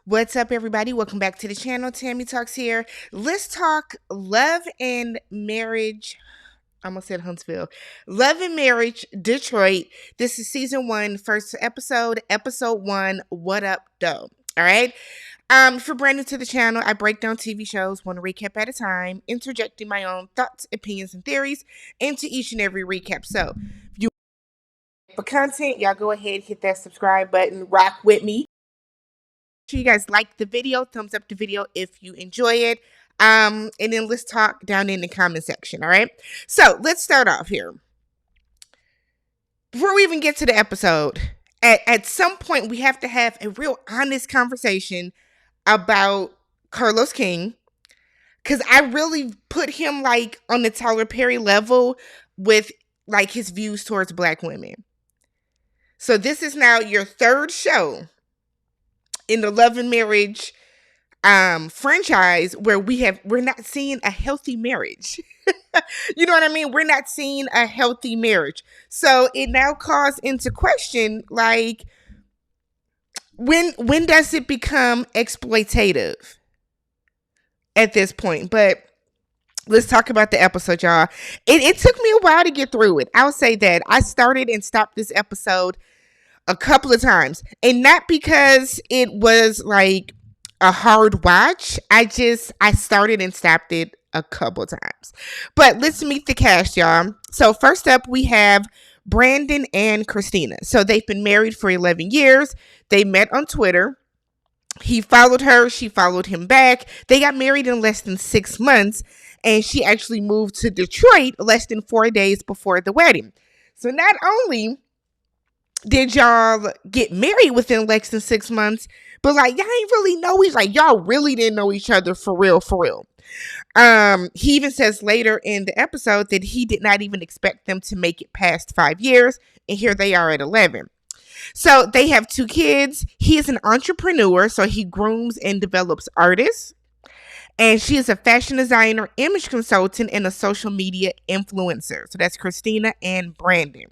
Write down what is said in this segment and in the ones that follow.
What's up, everybody? Welcome back to the channel. TammyTalks here. Let's talk love and marriage. I almost said Huntsville. Love and Marriage, Detroit. This is season 1, first episode 1. What Up Doe? All right. If you're brand new to the channel, I break down TV shows one recap at a time, interjecting my own thoughts, opinions, and theories into each and every recap. So, if you for content, y'all go ahead, hit that subscribe button, rock with me. Sure you guys like the video, thumbs up the video if you enjoy it. And then let's talk down in the comment section. All right. So let's start off here. Before we even get to the episode, at some point we have to have a real honest conversation about Carlos King, because I really put him like on the Tyler Perry level with like his views towards Black women. So this is now your third show in the Love and Marriage franchise where we're not seeing a healthy marriage. You know what I mean? We're not seeing a healthy marriage. So it now calls into question, like, when does it become exploitative at this point? But let's talk about the episode, y'all. It took me a while to get through it. I'll say that. I started and stopped this episode a couple of times, and not because it was like a hard watch. I started and stopped it a couple times. But let's meet the cast, y'all. So first up, we have Brandon and Christina. So they've been married for 11 years. They met on Twitter. He followed her. She followed him back. They got married in less than 6 months, and she actually moved to Detroit less than 4 days before the wedding. So not only did y'all get married within less than 6 months, but like y'all ain't really know each, like y'all really didn't know each other for real. He even says later in the episode that he did not even expect them to make it past 5 years, and here they are at 11. So they have 2 kids. He is an entrepreneur, so he grooms and develops artists. And she is a fashion designer, image consultant, and a social media influencer. So that's Christina and Brandon.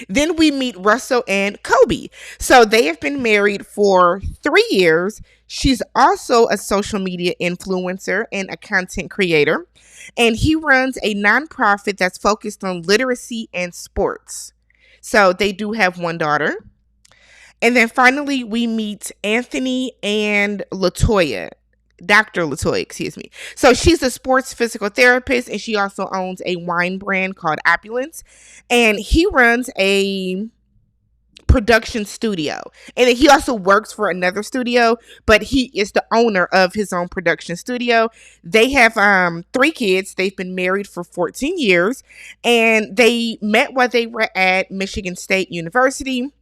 Then we meet Russell and Kobe. So they have been married for 3 years. She's also a social media influencer and a content creator. And he runs a nonprofit that's focused on literacy and sports. So they do have 1 daughter. And then finally, we meet Anthony and Latoya. Dr. Latoya, excuse me. So she's a sports physical therapist, and she also owns a wine brand called Opulence. And he runs a production studio. And he also works for another studio, but he is the owner of his own production studio. They have 3 kids. They've been married for 14 years, and they met while they were at Michigan State University.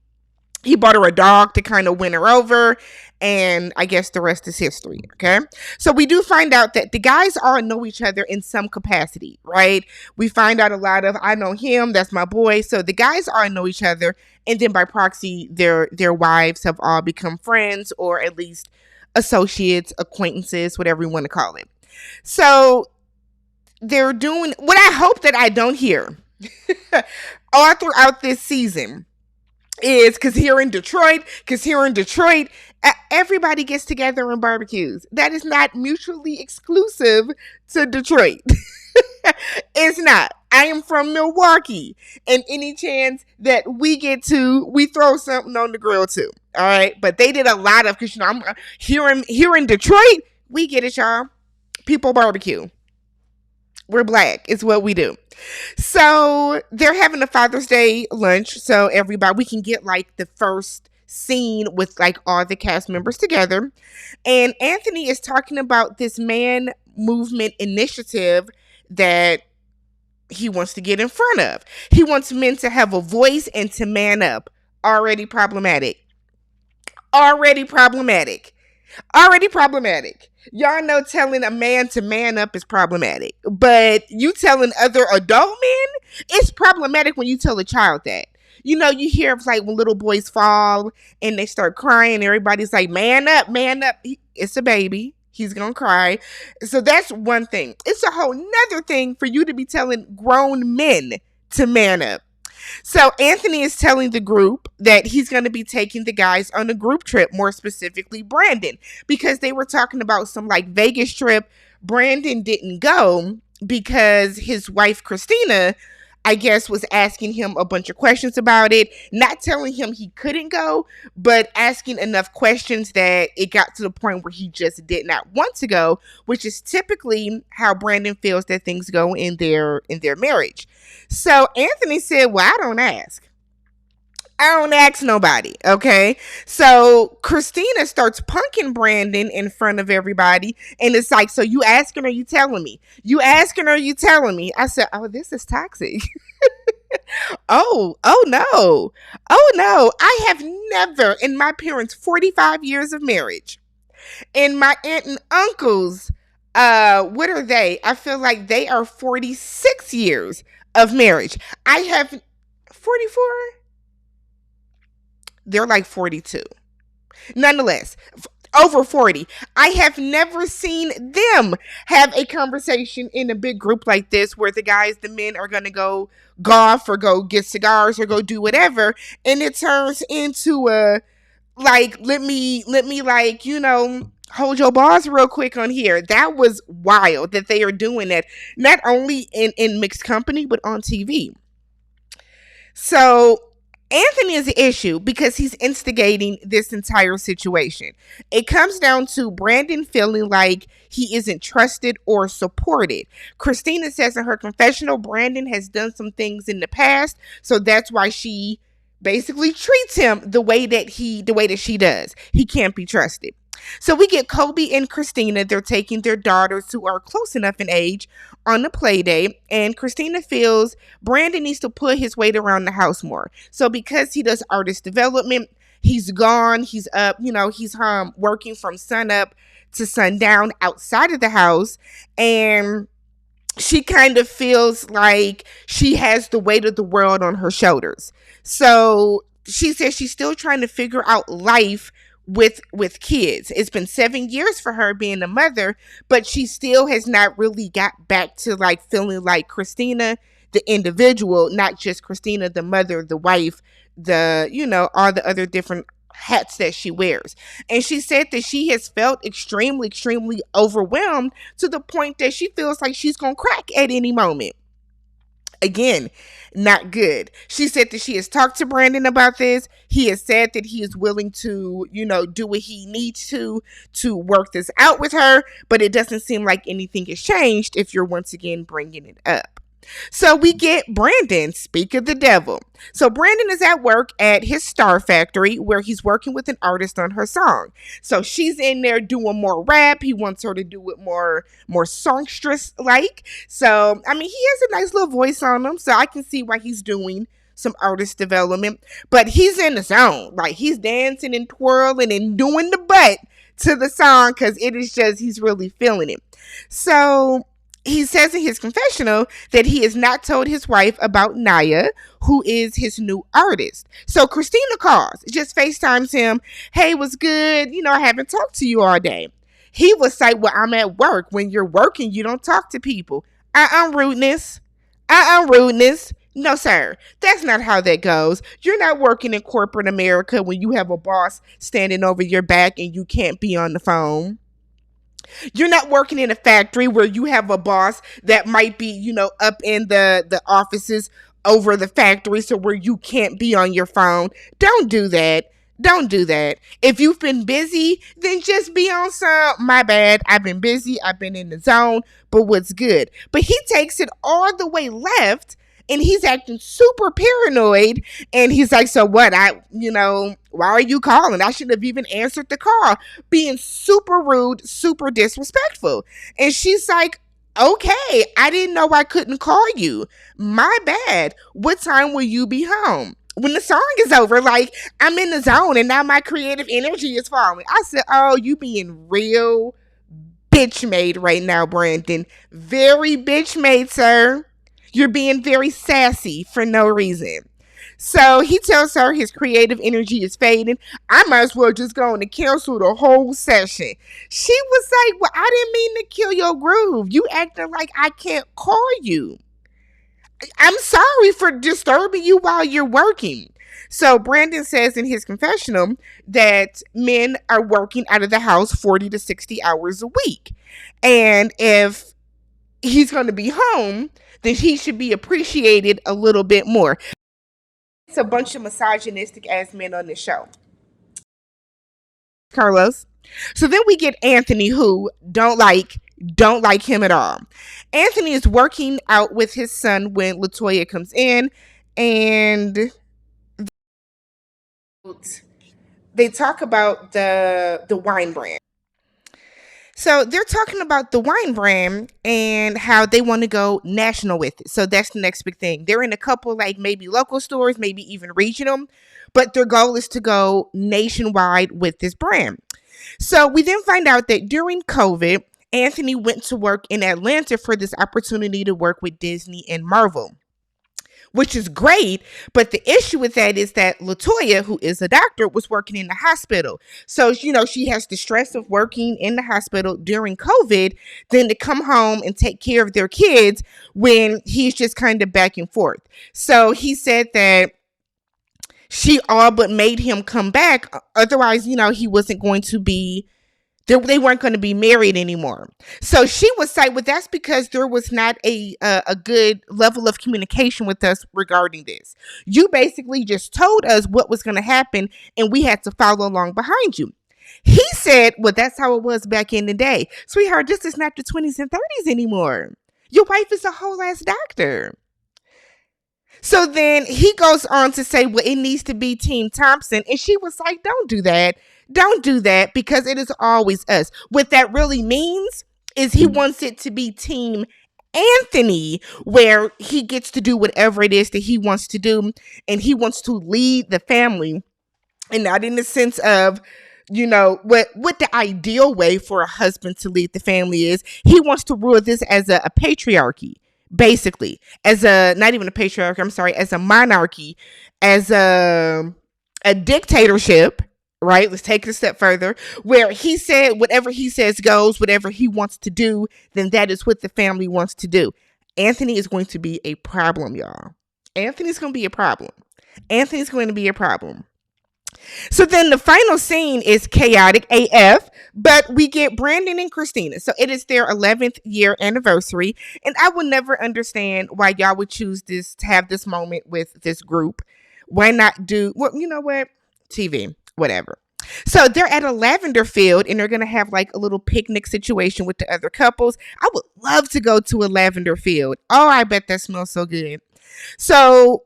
He bought her a dog to kind of win her over, and I guess the rest is history, okay? So we do find out that the guys all know each other in some capacity, right? We find out a lot of, I know him, that's my boy. So the guys all know each other, and then by proxy, their wives have all become friends, or at least associates, acquaintances, whatever you want to call it. So they're doing what I hope that I don't hear all throughout this season is because here in Detroit, everybody gets together and barbecues. That is not mutually exclusive to Detroit. It's not. I am from Milwaukee, and any chance that we get to, we throw something on the grill too. All right, but they did a lot of, because I'm here in Detroit. We get it, y'all. People barbecue. We're Black. It's what we do. So they're having a Father's Day lunch. So everybody, we can get like the first scene with like all the cast members together. And Anthony is talking about this man movement initiative that he wants to get in front of. He wants men to have a voice and to man up. Already problematic. Y'all know telling a man to man up is problematic, but you telling other adult men, it's problematic when you tell a child that. You know, you hear of like when little boys fall and they start crying, everybody's like, man up. It's a baby. He's gonna cry. So that's one thing. It's a whole nother thing for you to be telling grown men to man up. So Anthony is telling the group that he's going to be taking the guys on a group trip, more specifically Brandon, because they were talking about some like Vegas trip. Brandon didn't go because his wife Christina, I guess, was asking him a bunch of questions about it, not telling him he couldn't go, but asking enough questions that it got to the point where he just did not want to go, which is typically how Brandon feels that things go in their marriage. So Anthony said, "Well, I don't ask. I don't ask nobody." Okay. So Christina starts punking Brandon in front of everybody. And it's like, "So you asking or you telling me? You asking or you telling me?" I said, "Oh, this is toxic." Oh no. Oh no. I have never, in my parents' 45 years of marriage, in my aunt and uncles, what are they? I feel like they are 46 years of marriage. I have 44? They're like 42. Nonetheless, over 40. I have never seen them have a conversation in a big group like this where the men are going to go golf or go get cigars or go do whatever. And it turns into a, like, let me like, hold your balls real quick on here. That was wild that they are doing that, not only in mixed company, but on TV. So Anthony is the issue because he's instigating this entire situation. It comes down to Brandon feeling like he isn't trusted or supported. Christina says in her confessional, Brandon has done some things in the past, so that's why she basically treats him the way that she does. He can't be trusted. So we get Kobe and Christina. They're taking their daughters, who are close enough in age, on the play date. And Christina feels Brandon needs to put his weight around the house more. So because he does artist development, he's gone. He's up, he's working from sun up to sundown outside of the house. And she kind of feels like she has the weight of the world on her shoulders. So she says she's still trying to figure out life with kids. It's been 7 years for her being a mother, but she still has not really got back to like feeling like Christina, the individual, not just Christina, the mother, the wife, all the other different hats that she wears. And she said that she has felt extremely, extremely overwhelmed to the point that she feels like she's going to crack at any moment. Again, not good. She said that she has talked to Brandon about this. He has said that he is willing to, do what he needs to work this out with her, but it doesn't seem like anything has changed if you're once again bringing it up. So we get Brandon, speak of the devil. So Brandon is at work at his Star Factory where he's working with an artist on her song. So she's in there doing more rap. He wants her to do it more songstress like. So, he has a nice little voice on him. So I can see why he's doing some artist development. But he's in the zone. Like he's dancing and twirling and doing the butt to the song because it is just, he's really feeling it. So he says in his confessional that he has not told his wife about Naya, who is his new artist. So Christina calls, just FaceTimes him. "Hey, what's good? I haven't talked to you all day." He was like, "Well, I'm at work. When you're working, you don't talk to people." Rudeness. Rudeness. No, sir. That's not how that goes. You're not working in corporate America when you have a boss standing over your back and you can't be on the phone. You're not working in a factory where you have a boss that might be, up in the offices over the factory, so where you can't be on your phone. Don't do that. Don't do that. If you've been busy, then just be on some, "My bad, I've been busy, I've been in the zone, but what's good?" But he takes it all the way left and he's acting super paranoid. And he's like, "So what? Why are you calling? I should have even answered the call." Being super rude, super disrespectful. And she's like, "Okay, I didn't know I couldn't call you. My bad. What time will you be home?" When the song is over, like, I'm in the zone and now my creative energy is falling. I said, "Oh, you being real bitch made right now, Brandon. Very bitch made, sir. You're being very sassy for no reason." So he tells her his creative energy is fading. "I might as well just go on and cancel the whole session." She was like, "Well, I didn't mean to kill your groove. You acting like I can't call you." I'm sorry for disturbing you while you're working. So Brandon says in his confessional that men are working out of the house 40 to 60 hours a week. And if he's going to be home, then he should be appreciated a little bit more. It's a bunch of misogynistic ass men on this show. Carlos. So then we get Anthony, who don't like him at all. Anthony is working out with his son when Latoya comes in, and they talk about the wine brand. So they're talking about the wine brand and how they want to go national with it. So that's the next big thing. They're in a couple, like maybe local stores, maybe even regional, but their goal is to go nationwide with this brand. So we then find out that during COVID, Anthony went to work in Atlanta for this opportunity to work with Disney and Marvel, which is great. But the issue with that is that Latoya, who is a doctor, was working in the hospital. So, she has the stress of working in the hospital during COVID, then to come home and take care of their kids when he's just kind of back and forth. So he said that she all but made him come back. Otherwise, he wasn't going to be they weren't going to be married anymore. So she was like, well, that's because there was not a good level of communication with us regarding this. You basically just told us what was going to happen, and we had to follow along behind you. He said, well, that's how it was back in the day. Sweetheart, this is not the 20s and 30s anymore. Your wife is a whole ass doctor. So then he goes on to say, well, it needs to be Team Thompson. And she was like, don't do that. Don't do that, because it is always us. What that really means is he wants it to be Team Anthony, where he gets to do whatever it is that he wants to do. And he wants to lead the family, and not in the sense of, what the ideal way for a husband to lead the family is. He wants to rule this as a patriarchy. Basically, as a not even a patriarchy, I'm sorry, as a monarchy, as a dictatorship, right? Let's take it a step further, where he said whatever he says goes, whatever he wants to do, then that is what the family wants to do. Anthony is going to be a problem, y'all. Anthony's going to be a problem. Anthony's going to be a problem. So then the final scene is chaotic AF, but we get Brandon and Christina. So it is their 11th year anniversary, and I will never understand why y'all would choose this to have this moment with this group. Why not do, well, you know what? TV, whatever. So they're at a lavender field, and they're going to have like a little picnic situation with the other couples. I would love to go to a lavender field. Oh, I bet that smells so good. So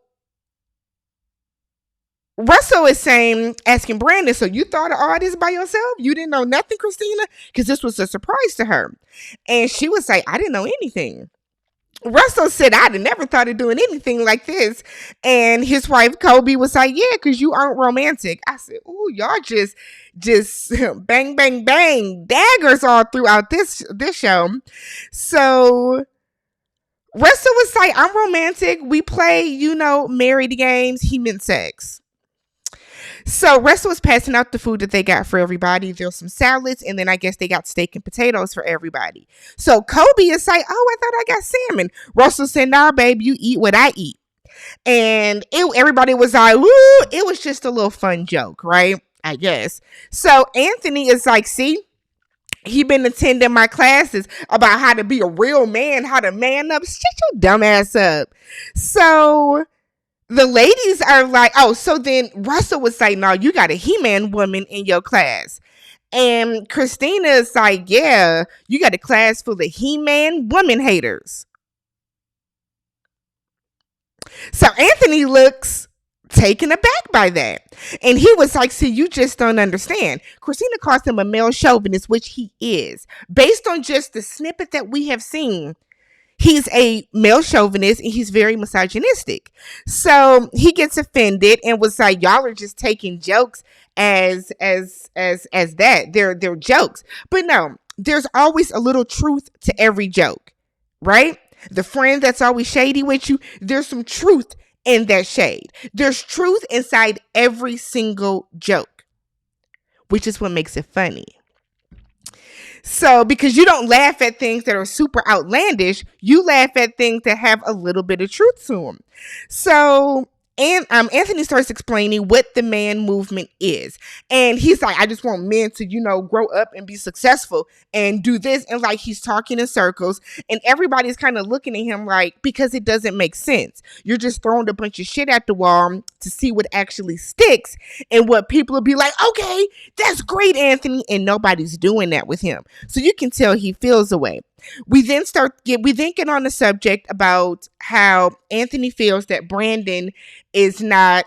Russell is asking Brandon, so you thought of all this by yourself? You didn't know nothing, Christina? Because this was a surprise to her. And she was like, I didn't know anything. Russell said, I'd never thought of doing anything like this. And his wife, Kobe, was like, yeah, because you aren't romantic. I said, oh, y'all just bang, bang, bang, daggers all throughout this show. So Russell was like, I'm romantic. We play, married games. He meant sex. So Russell was passing out the food that they got for everybody. There's some salads, and then I guess they got steak and potatoes for everybody. So Kobe is like, oh, I thought I got salmon. Russell said, nah, babe, you eat what I eat. And everybody was like, woo, it was just a little fun joke, right? I guess. So Anthony is like, see, he been attending my classes about how to be a real man, how to man up. Shut your dumb ass up. So the ladies are like, oh, so then Russell was like, no, you got a He-Man woman in your class. And Christina's like, yeah, you got a class full of He-Man woman haters. So Anthony looks taken aback by that. And he was like, see, you just don't understand. Christina calls him a male chauvinist, which he is. Based on just the snippet that we have seen, he's a male chauvinist and he's very misogynistic. So he gets offended and was like, y'all are just taking jokes as that. They're jokes. But no, there's always a little truth to every joke, right? The friend that's always shady with you, there's some truth in that shade. There's truth inside every single joke, which is what makes it funny. So, because you don't laugh at things that are super outlandish, you laugh at things that have a little bit of truth to them. So, and Anthony starts explaining what the man movement is. And he's like, I just want men to, grow up and be successful and do this. And like, he's talking in circles, and everybody's kind of looking at him like, because it doesn't make sense. You're just throwing a bunch of shit at the wall to see what actually sticks, and what people will be like, okay, that's great, Anthony. And nobody's doing that with him. So you can tell he feels away. We then get on the subject about how Anthony feels that Brandon is not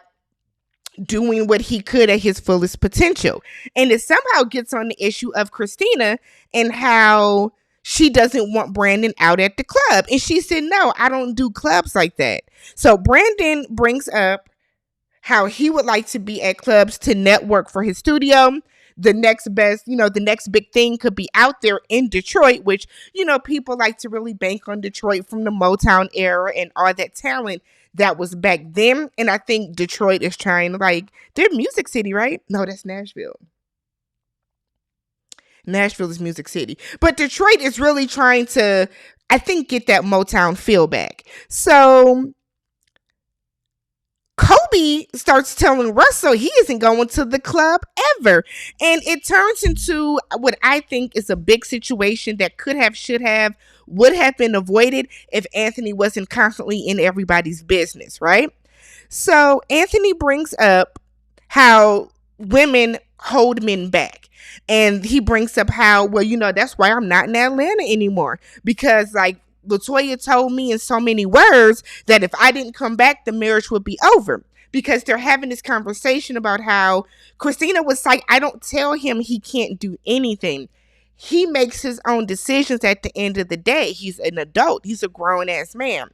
doing what he could at his fullest potential. And it somehow gets on the issue of Christina and how she doesn't want Brandon out at the club. And she said, no, I don't do clubs like that. So Brandon brings up how he would like to be at clubs to network for his studio. The next best, the next big thing could be out there in Detroit, which, people like to really bank on Detroit from the Motown era and all that talent that was back then. And I think Detroit is trying to, like, they're Music City, right? No, that's Nashville. Nashville is Music City. But Detroit is really trying to, I think, get that Motown feel back. So Kobe starts telling Russell he isn't going to the club ever. And it turns into what I think is a big situation that could have, should have, would have been avoided if Anthony wasn't constantly in everybody's business, right? So Anthony brings up how women hold men back. And he brings up how, well, that's why I'm not in Atlanta anymore. Because, like, LaToya told me in so many words that if I didn't come back, the marriage would be over. Because they're having this conversation about how Christina was like, I don't tell him he can't do anything. He makes his own decisions at the end of the day. He's an adult. He's a grown-ass man.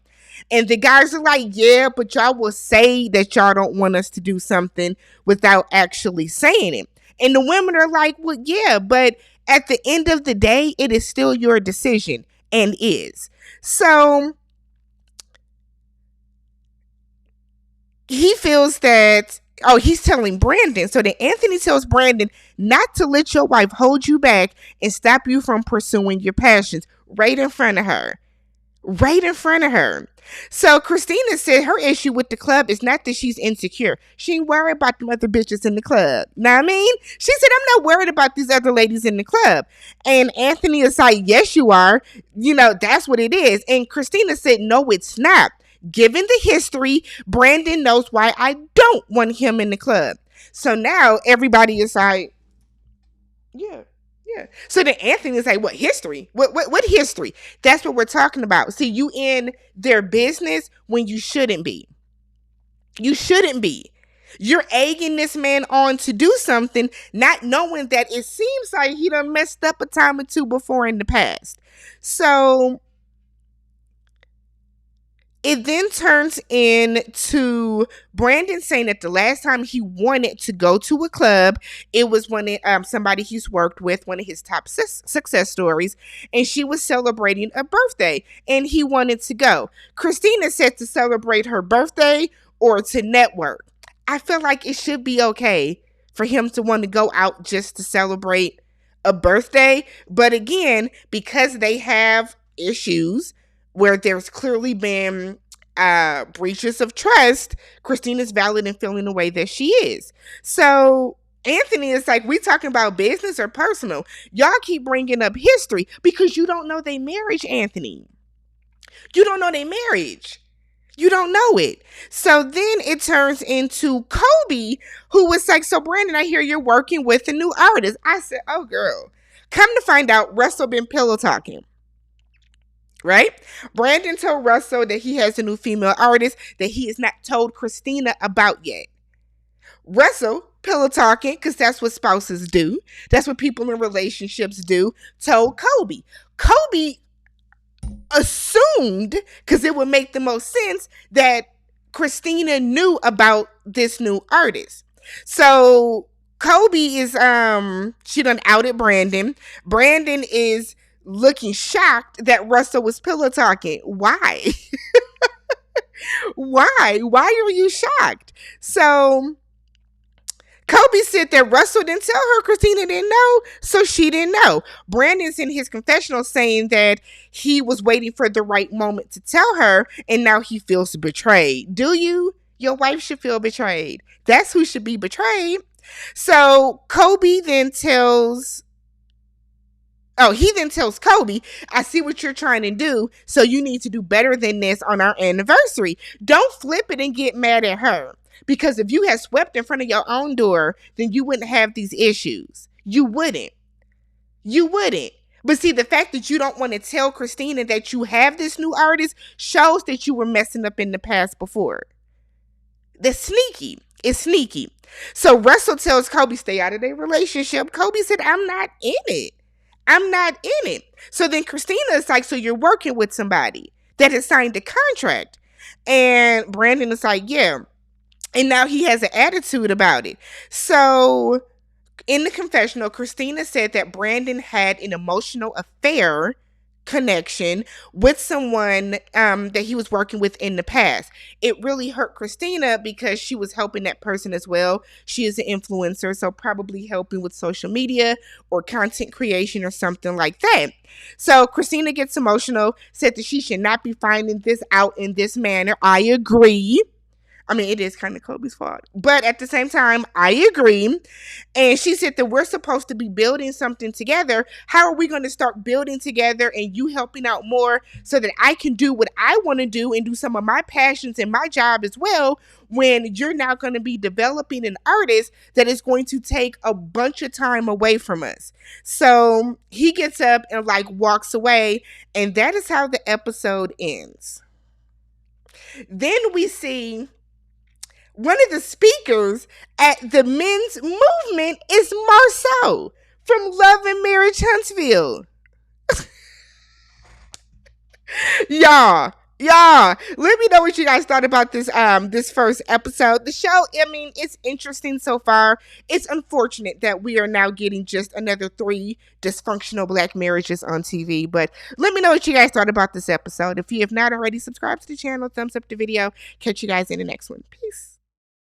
And the guys are like, yeah, but y'all will say that y'all don't want us to do something without actually saying it. And the women are like, well, yeah, but at the end of the day, it is still your decision, and is. So he feels that, he's telling Brandon. So that Anthony tells Brandon not to let your wife hold you back and stop you from pursuing your passions right in front of her. Right in front of her. So Christina said her issue with the club is not that she's insecure. She ain't worried about them other bitches in the club. Know what I mean? She said, I'm not worried about these other ladies in the club. And Anthony is like, yes, you are. That's what it is. And Christina said, no, it's not. Given the history, Brandon knows why I don't want him in the club. So now everybody is like, yeah. Yeah. So then Anthony is like, what history? What history? That's what we're talking about. See, you in their business when you shouldn't be. You shouldn't be. You're egging this man on to do something, not knowing that it seems like he done messed up a time or two before in the past. So it then turns into Brandon saying that the last time he wanted to go to a club, it was when somebody he's worked with, one of his top success stories, and she was celebrating a birthday, and he wanted to go. Christina said to celebrate her birthday or to network. I feel like it should be okay for him to want to go out just to celebrate a birthday. But again, because they have issues where there's clearly been breaches of trust, Christina's valid in feeling the way that she is. So Anthony is like, we talking about business or personal? Y'all keep bringing up history because you don't know their marriage, Anthony. You don't know their marriage. You don't know it. So then it turns into Kobe, who was like, so Brandon, I hear you're working with a new artist. I said, oh girl. Come to find out, Russell been pillow talking. Right? Brandon told Russell that he has a new female artist that he has not told Christina about yet. Russell, pillow talking, because that's what spouses do. That's what people in relationships do, told Kobe. Kobe assumed, because it would make the most sense, that Christina knew about this new artist. So Kobe is, she done outed Brandon. Brandon is looking shocked that Russell was pillow talking. Why? Why are you shocked? So Kobe said that Russell didn't tell her Christina didn't know, so she didn't know. Brandon's in his confessional saying that he was waiting for the right moment to tell her, and now he feels betrayed. Do you? Your wife should feel betrayed. That's who should be betrayed. So Kobe then tells he then tells Kobe, I see what you're trying to do, so you need to do better than this on our anniversary. Don't flip it and get mad at her. Because if you had swept in front of your own door, then you wouldn't have these issues. You wouldn't. You wouldn't. But see, the fact that you don't want to tell Christina that you have this new artist shows that you were messing up in the past before. That's sneaky. It's sneaky. So Russell tells Kobe, stay out of their relationship. Kobe said, I'm not in it. I'm not in it. So then Christina is like, so you're working with somebody that has signed a contract. And Brandon is like, yeah. And now he has an attitude about it. So in the confessional, Christina said that Brandon had an emotional affair connection with someone that he was working with in the past. It really hurt Christina because she was helping that person as well. She is an influencer, so probably helping with social media or content creation or something like that. So Christina gets emotional, said that she should not be finding this out in this manner. I agree. I mean, it is kind of Kobe's fault. But at the same time, I agree. And she said that we're supposed to be building something together. How are we going to start building together and you helping out more so that I can do what I want to do and do some of my passions in my job as well, when you're now going to be developing an artist that is going to take a bunch of time away from us? So he gets up and walks away. And that is how the episode ends. Then we see one of the speakers at the men's movement is Marceau from Love and Marriage Huntsville. Y'all, let me know what you guys thought about this first episode. The show, I mean, it's interesting so far. It's unfortunate that we are now getting just another 3 dysfunctional black marriages on TV. But let me know what you guys thought about this episode. If you have not already, subscribe to the channel, thumbs up the video. Catch you guys in the next one. Peace.